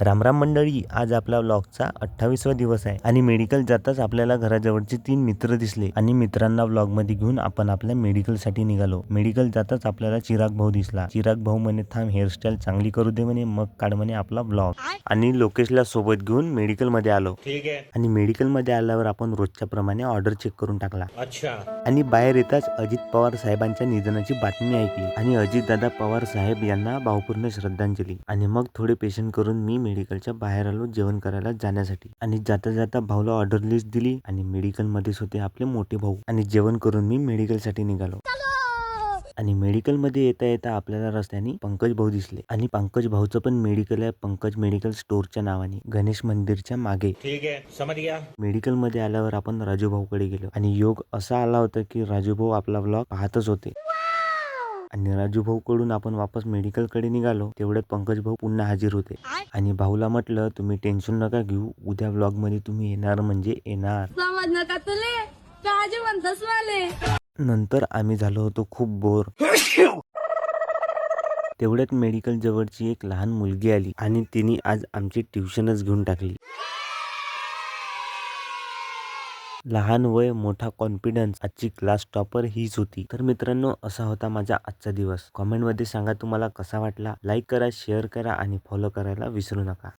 रामराम मंडळी, आज आपला व्लॉगचा 28वा दिवस आहे आणि मेडिकल जाताच आपल्याला घराजवळचे 3 मित्र दिसले आणि मित्रांना व्लॉग मध्ये घेऊन आपण आपल्या मेडिकल साठी निघालो. मेडिकल जाताच आपल्याला चिराग भाऊ दिसला. चिराग भाऊ म्हणे थांब हेअरस्टाईल चांगली करू दे म्हणे, मग काढ म्हणे आपला व्लॉग. आणि लोकेशला सोबत घेऊन मेडिकल मध्ये आलो. ठीक आहे. आणि मेडिकल मध्ये आल्यावर आपण रोजच्या प्रमाणे ऑर्डर चेक करून टाकला. अच्छा. आणि बाहेर येताच अजित पवार साहेबांच्या निधनाची बातमी ऐकली आणि अजितदादा पवार साहेब यांना भावपूर्ण श्रद्धांजली. आणि मग थोडे पेशंट करून मी मेडिकलच्या बाहेर आलो जेवण करायला जाण्यासाठी. आणि जाता जाता भाऊला ऑर्डर लिस्ट दिली आणि मेडिकल मध्येच होते आपले मोठे भाऊ. आणि जेवण करून मी मेडिकल साठी निघालो. आणि मेडिकल मध्ये येता येता आपल्याला रस्त्याने पंकज भाऊ दिसले आणि पंकज भाऊचं पण मेडिकल आहे, पंकज मेडिकल स्टोअरच्या नावाने, गणेश मंदिरच्या मागे. ठीक आहे, समज गया. मेडिकल मध्ये आल्यावर आपण राजू भाऊ कडे गेलो आणि योग असा आला होता की राजू भाऊ आपला व्लॉग पाहतच होते. आणि राजू भाऊ कडून आपण वापस मेडिकल कडे निघालो. तेवढ्यात पंकज भाऊ पुन्हा हजर होते आणि भाऊला म्हटलं तुम्ही टेन्शन नका घेऊ, उद्या व्लॉग मध्ये तुम्ही येणार म्हणजे येणार. समज नका तुले काजू म्हणतस वाले. नंतर आम्ही झालो होतो खूप बोर. तेवढ्यात मेडिकल जवळची एक लहान मुलगी आली आणि तिने आज आमची ट्युशनच घेऊन टाकली. लहान वय मोठा कॉन्फिडन्स, आजची क्लास टॉपर हीच होती. तर मित्रांनो, असा होता माझा आजचा दिवस. कॉमेंट मध्ये सांगा तुम्हाला कसा वाटला. लाईक करा, शेअर करा आणि फॉलो करायला विसरू नका.